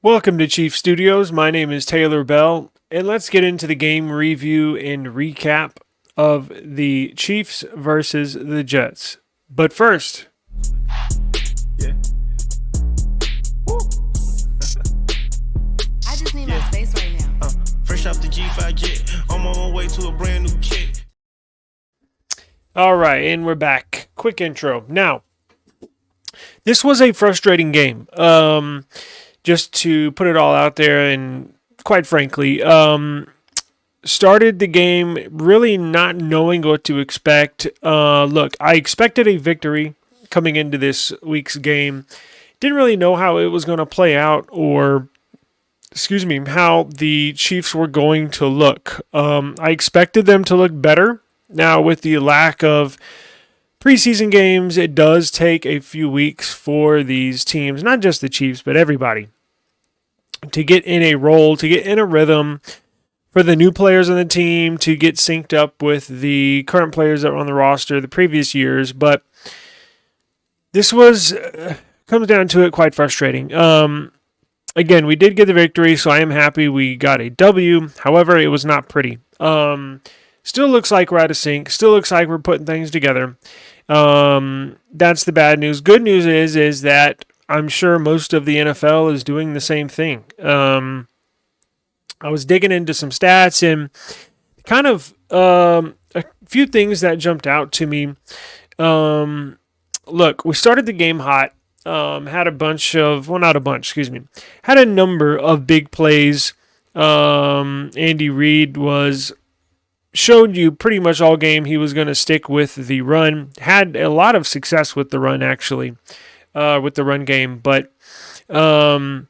Welcome to Chief Studios. My name is Taylor Bell, and let's get into the game review and recap of the Chiefs versus the Jets. But first, Yeah. Woo. I just need my space right now. Fresh off the G5 jet, I'm on my way to a brand new kit. all right, and we're back. Quick intro. Now, this was a frustrating game. Just to put it all out there, and quite frankly, started the game really not knowing what to expect. Look, I expected a victory coming into this week's game. Didn't really know how it was going to play out, or how the Chiefs were going to look. I expected them to look better. Now, with the lack of preseason games, it does take a few weeks for these teams, not just the Chiefs, but everybody, to get in a role, to get in a rhythm, for the new players on the team to get synced up with the current players that were on the roster the previous years. But this comes down to it, quite frustrating. Again, we did get the victory, so I am happy we got a W. However, it was not pretty. Still looks like we're out of sync. Still looks like we're putting things together. That's the bad news. Good news is that I'm sure most of the NFL is doing the same thing. I was digging into some stats and kind of a few things that jumped out to me. Look, we started the game hot. Had a bunch of, well, not a bunch, excuse me. Had a number of big plays. Andy Reid showed you pretty much all game he was going to stick with the run. Had a lot of success with the run, actually, with the run game. But the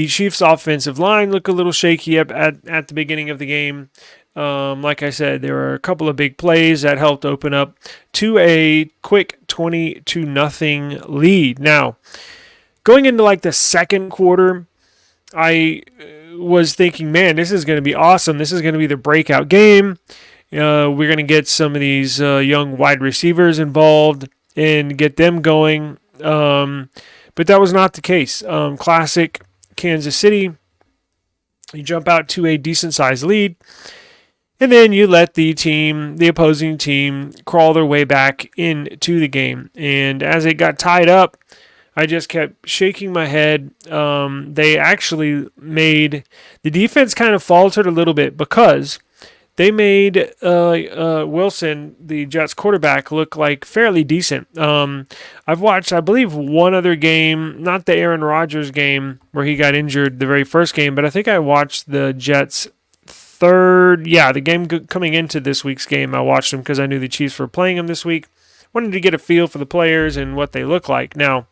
Chiefs' offensive line looked a little shaky at the beginning of the game. Like I said, there were a couple of big plays that helped open up to a quick 20-0 lead. Now, going into like the second quarter, I was thinking, man, this is going to be awesome. This is going to be the breakout game. We're going to get some of these young wide receivers involved and get them going. But that was not the case. Classic Kansas City. You jump out to a decent-sized lead, and then you let the opposing team, crawl their way back into the game. And as it got tied up, I just kept shaking my head. They actually made the defense kind of faltered a little bit because they made Wilson, the Jets quarterback, look like fairly decent. I've watched, I believe, one other game, not the Aaron Rodgers game where he got injured the very first game, but I think I watched the Jets' the game coming into this week's game. I watched them because I knew the Chiefs were playing them this week. Wanted to get a feel for the players and what they look like. Now,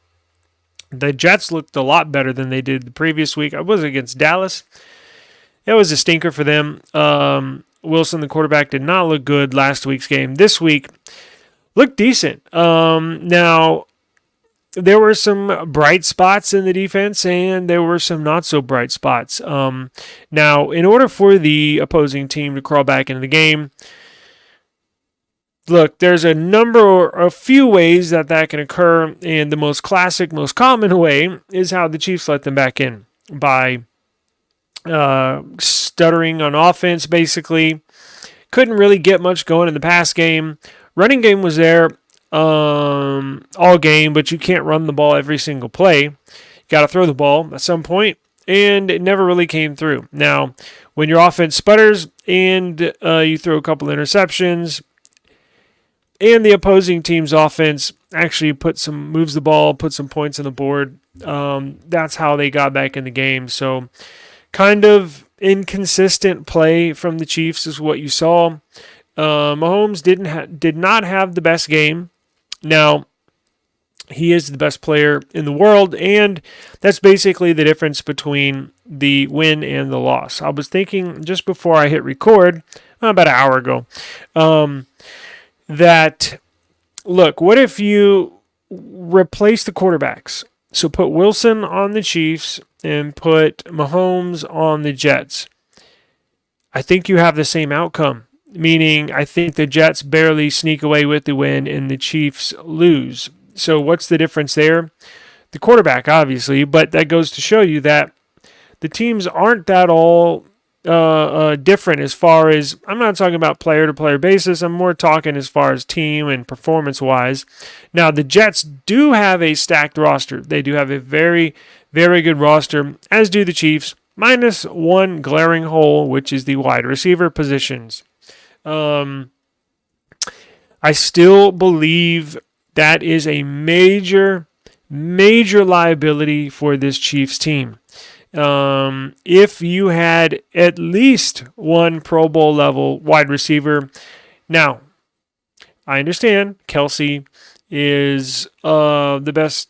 the Jets looked a lot better than they did the previous week. I was against Dallas. It was a stinker for them. Wilson, the quarterback, did not look good last week's game. This week, looked decent. Now, there were some bright spots in the defense, and there were some not so bright spots. Now, in order for the opposing team to crawl back into the game, look, there's a few ways that can occur, and the most classic, most common way is how the Chiefs let them back in by stuttering on offense, basically. Couldn't really get much going in the pass game. Running game was there all game, but you can't run the ball every single play. You got to throw the ball at some point, and it never really came through. Now, when your offense sputters and you throw a couple interceptions, and the opposing team's offense actually moves the ball, put some points on the board, that's how they got back in the game. So, kind of inconsistent play from the Chiefs is what you saw. Mahomes did not have the best game. Now, he is the best player in the world, and that's basically the difference between the win and the loss. I was thinking just before I hit record, about an hour ago, that, look, what if you replace the quarterbacks? So put Wilson on the Chiefs and put Mahomes on the Jets. I think you have the same outcome, meaning I think the Jets barely sneak away with the win and the Chiefs lose. So what's the difference there? the quarterback, obviously, but that goes to show you that the teams aren't that all different as far as, I'm not talking about player to player basis. I'm more talking as far as team and performance wise. Now, the Jets do have a stacked roster. They do have a very, very good roster, as do the Chiefs, minus one glaring hole, which is the wide receiver positions. I still believe that is a major, major liability for this Chiefs team. If you had at least one Pro Bowl level wide receiver, now I understand Kelsey is the best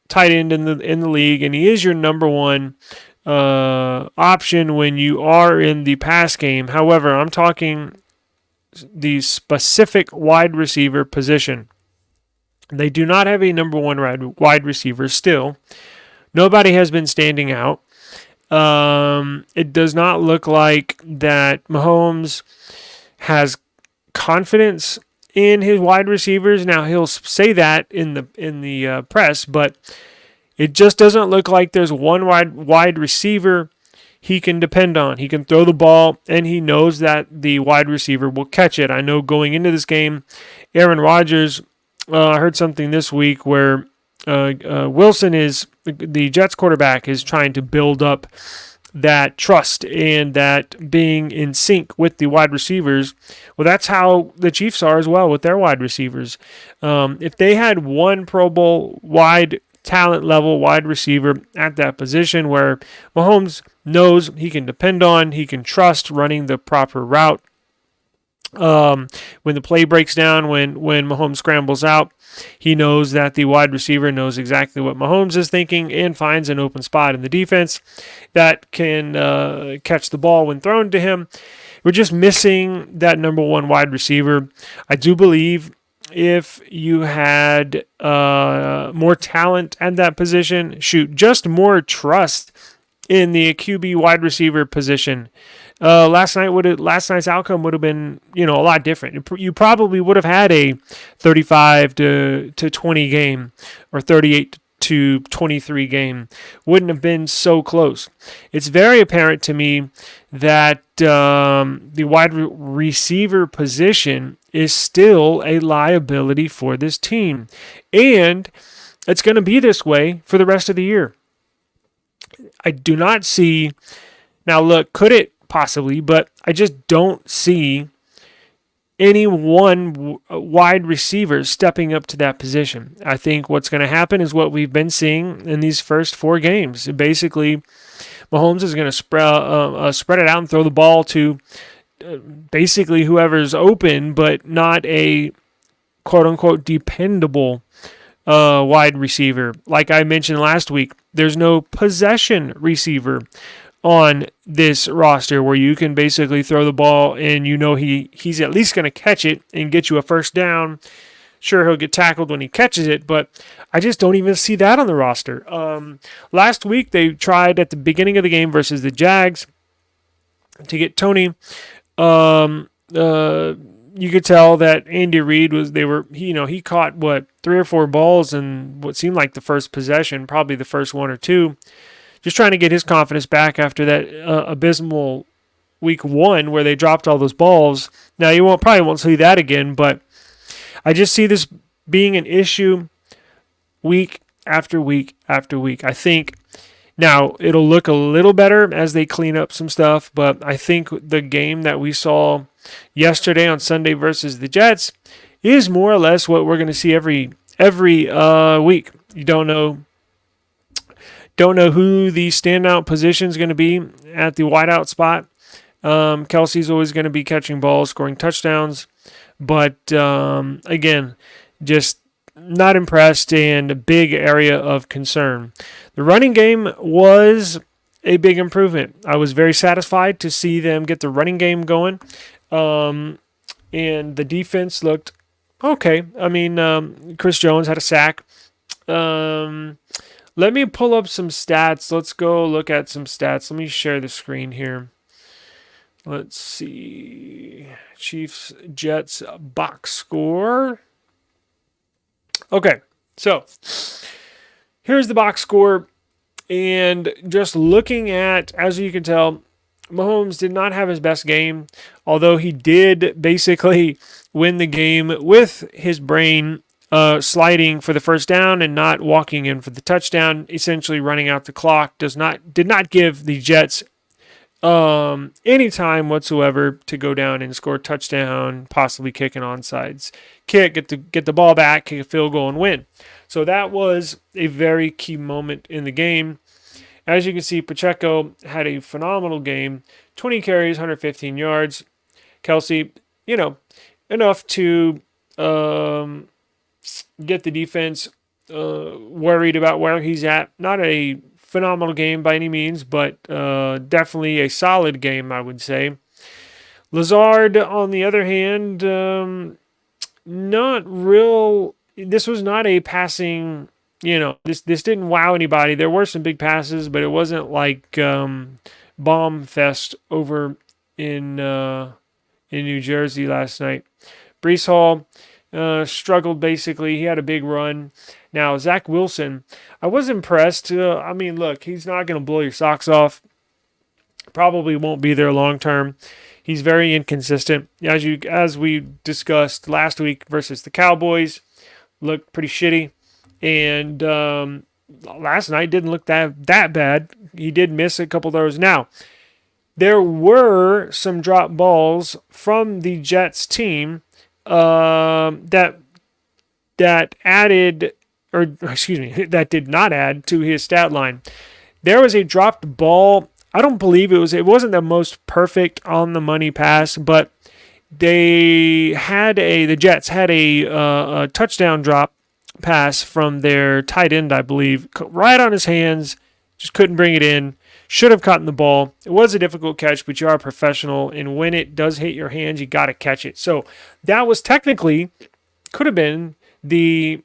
tight end in the league, and he is your number one option when you are in the pass game. However, I'm talking the specific wide receiver position. They do not have a number one wide receiver still. Nobody has been standing out. It does not look like that Mahomes has confidence in his wide receivers. Now he'll say that in the press, but it just doesn't look like there's one wide receiver he can depend on. He can throw the ball, and he knows that the wide receiver will catch it. I know going into this game, Aaron Rodgers, I heard something this week where Wilson is the Jets quarterback is trying to build up that trust and that being in sync with the wide receivers. Well, that's how the Chiefs are as well with their wide receivers. If they had one Pro Bowl talent level wide receiver at that position where Mahomes knows he can depend on, he can trust running the proper route. When the play breaks down, when Mahomes scrambles out, he knows that the wide receiver knows exactly what Mahomes is thinking and finds an open spot in the defense that can catch the ball when thrown to him. We're just missing that number one wide receiver. I do believe if you had more talent at that position, just more trust in the QB wide receiver position, last night's outcome would have been, a lot different. You probably would have had a 35 to 20 game or 38 to 23 game. Wouldn't have been so close. It's very apparent to me that the wide receiver position is still a liability for this team, and it's going to be this way for the rest of the year. I do not see. Now, look, could it possibly, but I just don't see any one wide receiver stepping up to that position. I think what's going to happen is what we've been seeing in these first four games. Basically, Mahomes is going to spread it out and throw the ball to basically whoever's open, but not a quote-unquote dependable wide receiver. Like I mentioned last week, there's no possession receiver on this roster where you can basically throw the ball and he's at least going to catch it and get you a first down. Sure, he'll get tackled when he catches it, but I just don't even see that on the roster. Last week, they tried at the beginning of the game versus the Jags to get Tony. You could tell that Andy Reid he caught, 3 or 4 balls in what seemed like the first possession, probably the first 1 or 2. Just trying to get his confidence back after that abysmal week 1 where they dropped all those balls. Now, you probably won't see that again, but I just see this being an issue week after week after week. I think now it'll look a little better as they clean up some stuff, but I think the game that we saw yesterday on Sunday versus the Jets is more or less what we're going to see every week. You don't know who the standout position is going to be at the wideout spot. Kelsey's always going to be catching balls, scoring touchdowns. But, again, just not impressed and a big area of concern. The running game was a big improvement. I was very satisfied to see them get the running game going. And the defense looked okay. I mean, Chris Jones had a sack. Let me pull up some stats. Let's go look at some stats. Let me share the screen here. Let's see. Chiefs, Jets, box score. Okay, so here's the box score. And just looking at, as you can tell, Mahomes did not have his best game, although he did basically win the game with his brain sliding for the first down and not walking in for the touchdown, essentially running out the clock. Did not give the Jets any time whatsoever to go down and score a touchdown, possibly kick an onside kick, get the ball back, kick a field goal, and win. So that was a very key moment in the game. As you can see, Pacheco had a phenomenal game, 20 carries, 115 yards. Kelsey, enough to get the defense worried about where he's at. Not a phenomenal game by any means, but definitely a solid game, I would say. Lazard, on the other hand, not real. This was not a passing. This didn't wow anybody. There were some big passes, but it wasn't like bomb fest over in New Jersey last night. Brees Hall struggled basically. He had a big run. Now, Zach Wilson, I was impressed. Look, he's not going to blow your socks off. Probably won't be there long term. He's very inconsistent. As we discussed last week versus the Cowboys, looked pretty shitty. And last night didn't look that bad. He did miss a couple throws. Now, there were some drop balls from the Jets team that added, or excuse me, that did not add to his stat line. There was a dropped ball. I don't believe it wasn't the most perfect on the money pass, but the Jets had a touchdown drop pass from their tight end, I believe, right on his hands. Just couldn't bring it in. Should have caught the ball. It was a difficult catch, but you are a professional, and when it does hit your hands, you got to catch it. So that was technically, could have been the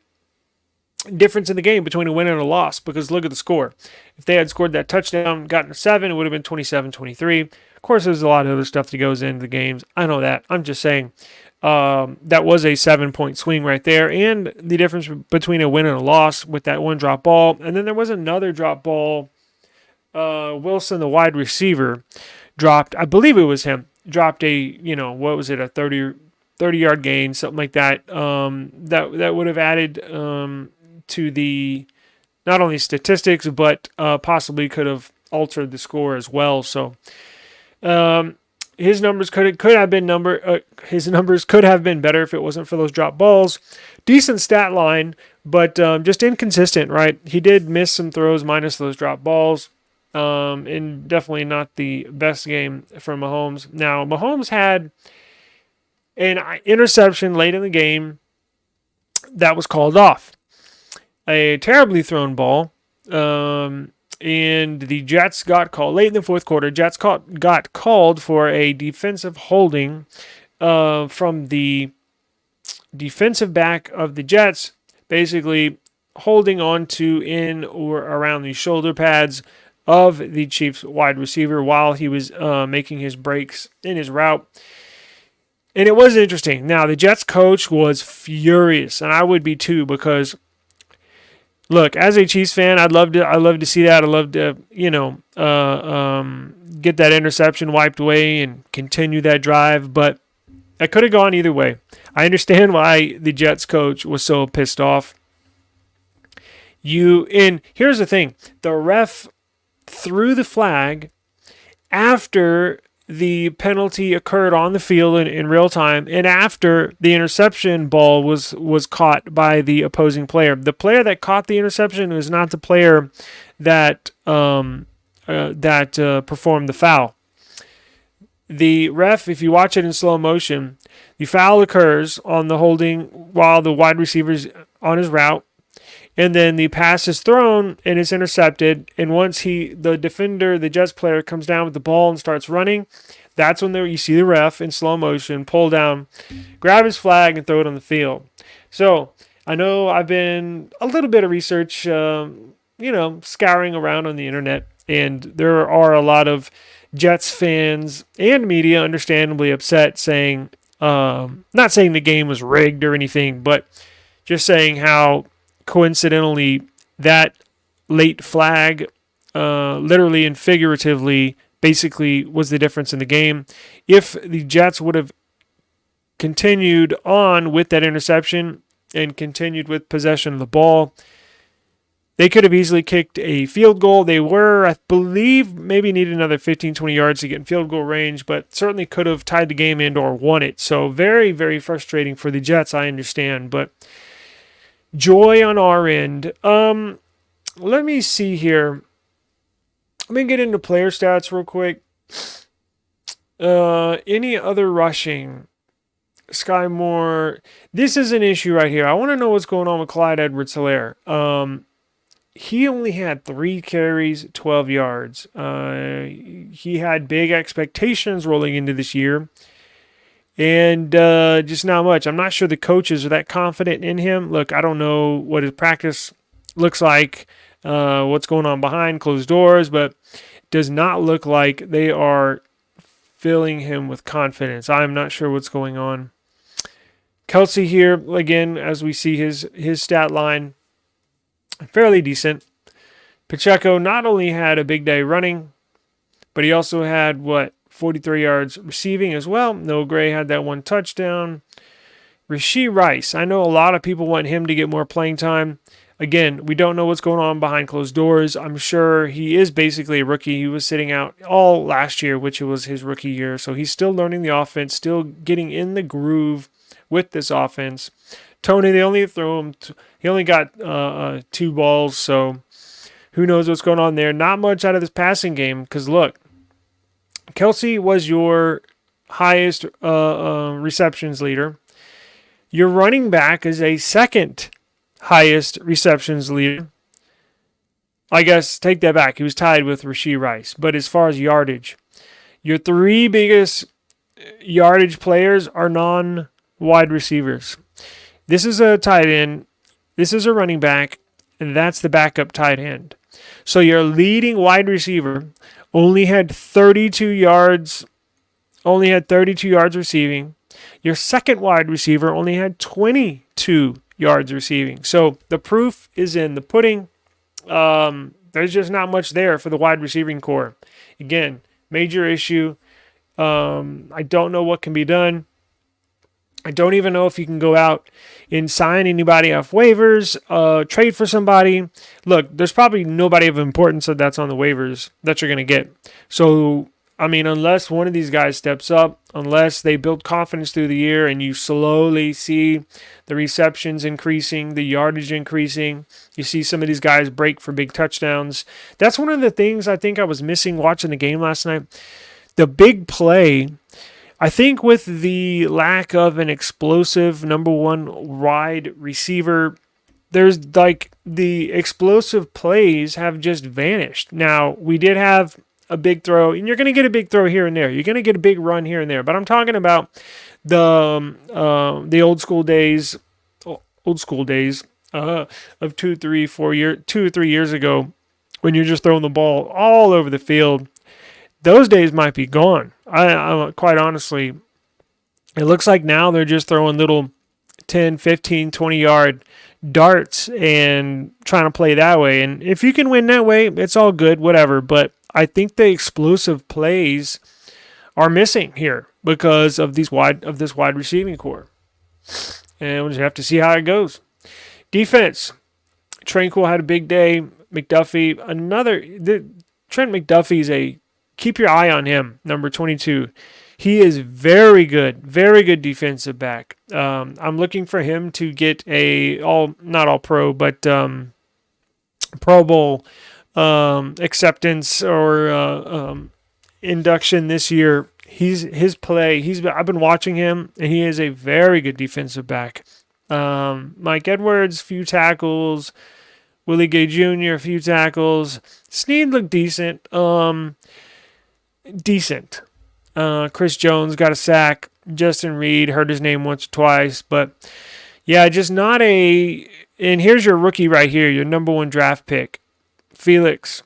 difference in the game between a win and a loss, because look at the score. If they had scored that touchdown, gotten a 7, it would have been 27-23. Of course, there's a lot of other stuff that goes into the games. I know that. I'm just saying that was a 7-point swing right there, and the difference between a win and a loss with that one drop ball. And then there was another drop ball. Wilson, the wide receiver, dropped, I believe it was him, dropped a 30-yard gain, something like that. That would have added to the not only statistics, but possibly could have altered the score as well. So his numbers could have been better if it wasn't for those drop balls. Decent stat line, but just inconsistent, right? He did miss some throws minus those drop balls. And definitely not the best game from Mahomes. Now, Mahomes had an interception late in the game that was called off. A terribly thrown ball. And the Jets got called late in the fourth quarter. Jets got called for a defensive holding from the defensive back of the Jets, basically holding on to in or around the shoulder pads of the Chiefs wide receiver while he was making his breaks in his route. And it was interesting. Now, the Jets coach was furious, and I would be too, because look, as a Chiefs fan, I'd love to see that. I'd love to, get that interception wiped away and continue that drive, but that could have gone either way. I understand why the Jets coach was so pissed off. And here's the thing. The ref threw the flag after the penalty occurred on the field in real time, and after the interception ball was caught by the opposing player. The player that caught the interception was not the player that performed the foul. The ref, if you watch it in slow motion, the foul occurs on the holding while the wide receiver's on his route. And then the pass is thrown and it's intercepted. And once the defender, the Jets player, comes down with the ball and starts running, that's when you see the ref in slow motion pull down, grab his flag, and throw it on the field. So I know I've been a little bit of research, scouring around on the internet, and there are a lot of Jets fans and media understandably upset, saying, not saying the game was rigged or anything, but just saying how coincidentally that late flag, literally and figuratively, basically was the difference in the game. If the Jets would have continued on with that interception and continued with possession of the ball, they could have easily kicked a field goal. They were, I believe, maybe needed another 15, 20 yards to get in field goal range, but certainly could have tied the game and or won it. So very, very frustrating for the Jets, I understand. But joy on our end. Let me see here. Let me get into player stats real quick. Any other rushing? Sky Moore. This is an issue right here. I want to know what's going on with Clyde Edwards-Helaire. He only had 3 carries, 12 yards. He had big expectations rolling into this year, and just not much. I'm not sure the coaches are that confident in him. Look, I don't know what his practice looks like, what's going on behind closed doors, but it does not look like they are filling him with confidence. I'm not sure what's going on. Kelsey here, again, as we see his stat line, fairly decent. Pacheco not only had a big day running, but he also had, 43 yards receiving as well. Noah Gray had that 1 touchdown. Rashee Rice, I know a lot of people want him to get more playing time. Again, we don't know what's going on behind closed doors. I'm sure he is basically a rookie. He was sitting out all last year, which was his rookie year. So he's still learning the offense, still getting in the groove with this offense. Tony, they only throw him. He only got 2 balls, so who knows what's going on there. Not much out of this passing game because, look, Kelsey was your highest receptions leader. Your running back is a second highest receptions leader. I guess, take that back. He was tied with Rashee Rice. But as far as yardage, your 3 biggest yardage players are non-wide receivers. This is a tight end, this is a running back, and that's the backup tight end. So your leading wide receiver only had 32 yards receiving. Your second wide receiver only had 22 yards receiving. So the proof is in the pudding. There's just not much there for the wide receiving core. Again, major issue. I don't know what can be done. I don't even know if you can go out and sign anybody off waivers, trade for somebody. Look, there's probably nobody of importance that's on the waivers that you're going to get. So, I mean, unless one of these guys steps up, unless they build confidence through the year and you slowly see the receptions increasing, the yardage increasing, you see some of these guys break for big touchdowns. That's one of the things I think I was missing watching the game last night. The big play, I think with the lack of an explosive number 1 wide receiver, there's like the explosive plays have just vanished. Now, we did have a big throw, and you're going to get a big throw here and there. You're going to get a big run here and there. But I'm talking about the old school days of 2 or 3 years ago when you're just throwing the ball all over the field. Those days might be gone. I quite honestly, it looks like now they're just throwing little 10, 15, 20-yard darts and trying to play that way. And if you can win that way, it's all good, whatever. But I think the explosive plays are missing here because of this wide receiving core. And we'll just have to see how it goes. Defense. Tranquil had a big day. McDuffie, Trent McDuffie's keep your eye on him, number 22. He is very good defensive back. I'm looking for him to get not all pro, but Pro Bowl acceptance or induction this year. I've been watching him, and he is a very good defensive back. Mike Edwards, few tackles. Willie Gay Jr., a few tackles. Snead looked decent. Chris Jones got a sack. Justin Reed heard his name once or twice, but yeah, just not and here's your rookie right here, your number 1 draft pick, Felix.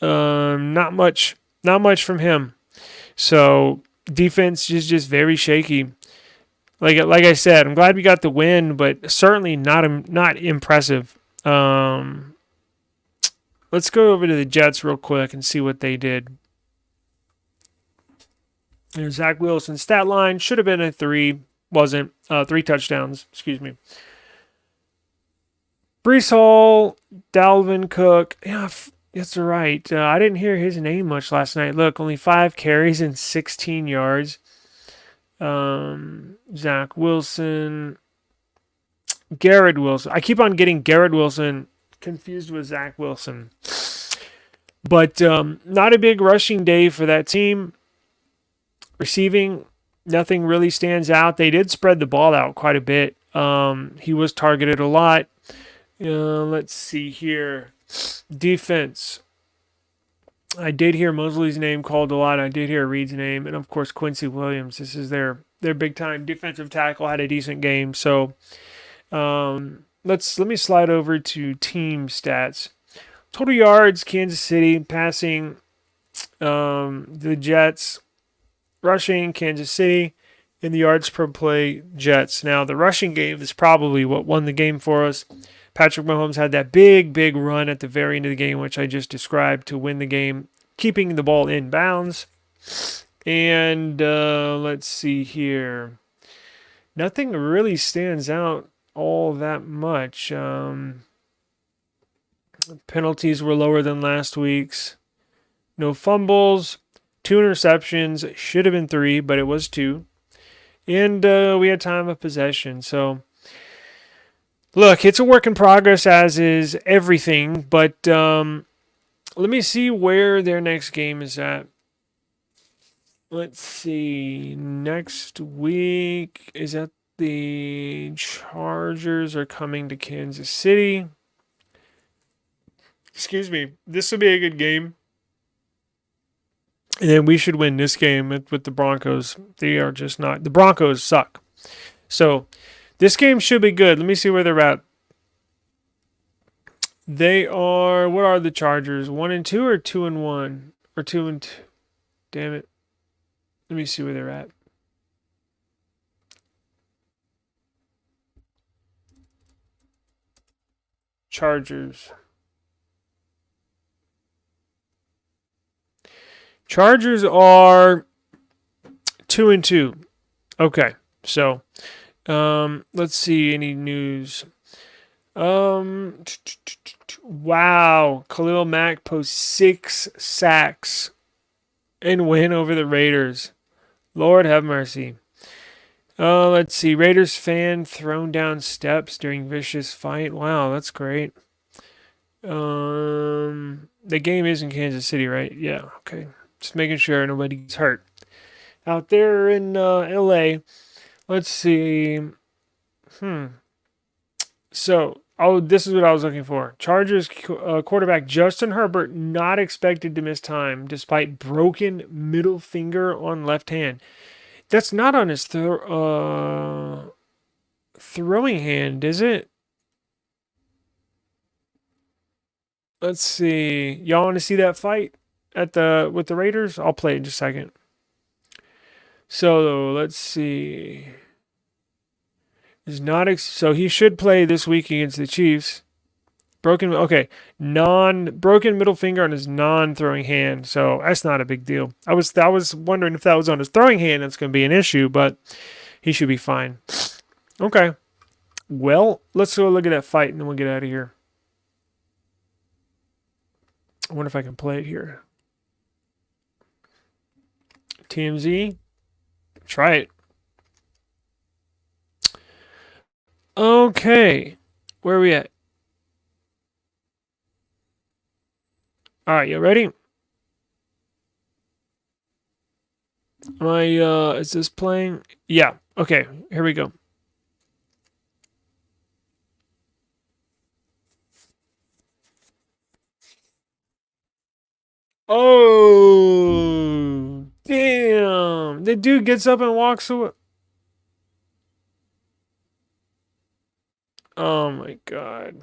Not much from him. So defense is just very shaky. Like I said, I'm glad we got the win, but certainly not impressive. let's go over to the Jets real quick and see what they did. There's Zach Wilson's stat line. Should have been a 3. Wasn't. 3 touchdowns. Excuse me. Brees Hall, Dalvin Cook. Yeah, that's right. I didn't hear his name much last night. Look, only 5 carries and 16 yards. Zach Wilson. Garrett Wilson. I keep on getting Garrett Wilson confused with Zach Wilson. But not a big rushing day for that team. Receiving, nothing really stands out. They did spread the ball out quite a bit. He was targeted a lot. Let's see here. Defense. I did hear Mosley's name called a lot. I did hear Reed's name. And, of course, Quincy Williams. This is their big-time defensive tackle. Had a decent game. So let me slide over to team stats. Total yards, Kansas City. Passing, the Jets. Rushing, Kansas City. In the yards per play, Jets. Now, the rushing game is probably what won the game for us. Patrick Mahomes had that big run at the very end of the game, which I just described, to win the game, keeping the ball in bounds. And let's see here. Nothing really stands out all that much. Penalties were lower than last week's. No fumbles. 2 interceptions. Should have been 3, but it was 2. And we had time of possession. So, look, it's a work in progress, as is everything. But let me see where their next game is at. Let's see. Next week is at the Chargers are coming to Kansas City. Excuse me. This will be a good game. And then we should win this game with the Broncos. They are just not. The Broncos suck. So this game should be good. Let me see where they're at. They are. What are the Chargers? 1-2 or 2-1 or 2-2? Damn it. Let me see where they're at. Chargers. Chargers are 2-2. Okay, so let's see any news. Wow, Khalil Mack posts 6 sacks and win over the Raiders. Lord have mercy. Let's see. Raiders fan thrown down steps during vicious fight. Wow, that's great. The game is in Kansas City, right? Yeah, okay. Just making sure nobody's hurt. Out there in LA, let's see. So, this is what I was looking for. Chargers quarterback Justin Herbert not expected to miss time despite broken middle finger on left hand. That's not on his throwing hand, is it? Let's see. Y'all want to see that fight with the Raiders? I'll play it in just a second. So let's see. So he should play this week against the Chiefs. Broken middle finger on his non-throwing hand. So that's not a big deal. I was wondering if that was on his throwing hand, that's going to be an issue, but he should be fine. Okay. Well, let's go look at that fight and then we'll get out of here. I wonder if I can play it here. TMZ. Try it. Okay. Where are we at? All right, you ready? Is this playing? Yeah. Okay, here we go. Oh, damn. The dude gets up and walks away. Oh my God.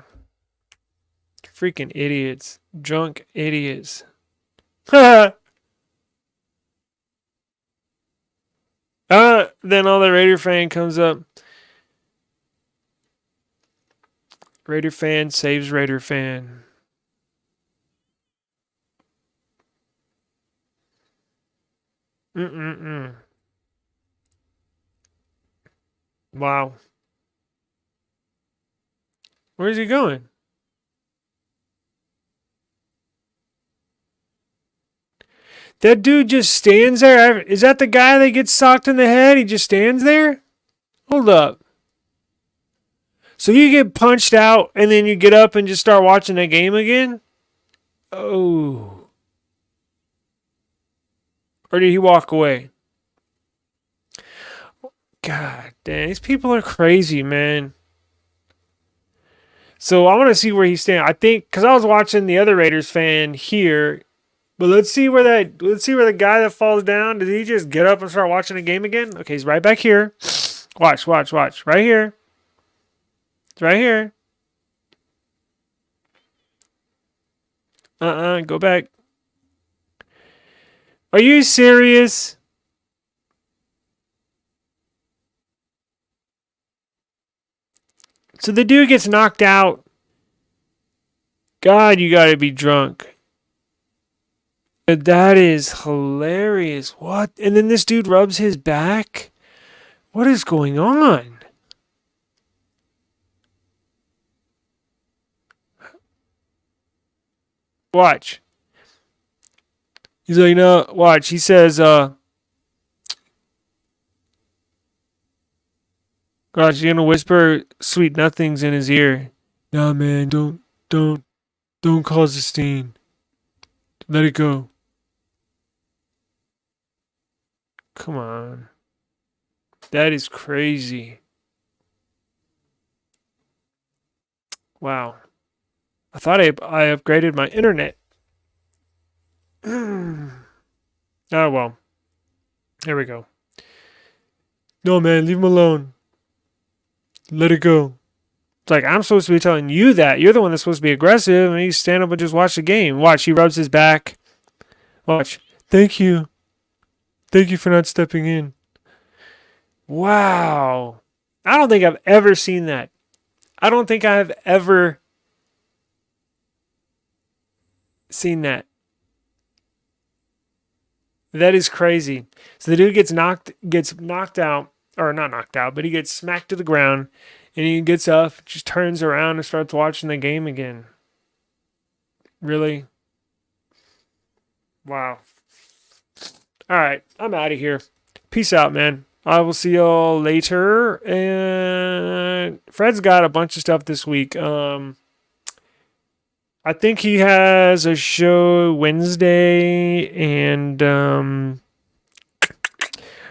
Freaking idiots. Drunk idiots. Then all the Raider fan comes up. Raider fan saves Raider fan. Mm-mm-mm. Wow. Where's he going? That dude just stands there. Is that the guy that gets socked in the head? He just stands there? Hold up. So you get punched out and then you get up and just start watching that game again? Oh. Or did he walk away? God damn, these people are crazy, man. So I want to see where he stands. I think because I was watching the other Raiders fan here, but let's see where the guy that falls down. Did he just get up and start watching the game again? Okay, he's right back here. Watch, watch, watch. Right here. It's right here. Go back. Are you serious? So the dude gets knocked out. God, you gotta be drunk. That is hilarious. What? And then this dude rubs his back? What is going on? Watch. He's like, no, watch. He says, gosh, you're gonna whisper sweet nothings in his ear. Nah, man, don't cause a scene. Let it go. Come on. That is crazy. Wow. I thought I upgraded my internet. Oh, well. There we go. No, man, leave him alone. Let it go. It's like, I'm supposed to be telling you that. You're the one that's supposed to be aggressive, and you stand up and just watch the game. Watch, he rubs his back. Watch. Thank you. Thank you for not stepping in. Wow. I don't think I've ever seen that. I don't think I've ever seen that. That is crazy. So the dude gets knocked out, or not knocked out, but he gets smacked to the ground, and he gets up, just turns around and starts watching the game again. Really? Wow. All right, I'm out of here. Peace out, man. I will see y'all later. And Fred's got a bunch of stuff this week. I think he has a show Wednesday, and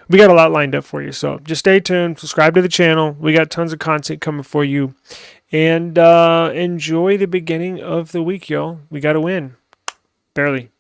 we got a lot lined up for you. So just stay tuned. Subscribe to the channel. We got tons of content coming for you. And enjoy the beginning of the week, y'all. We got to win. Barely.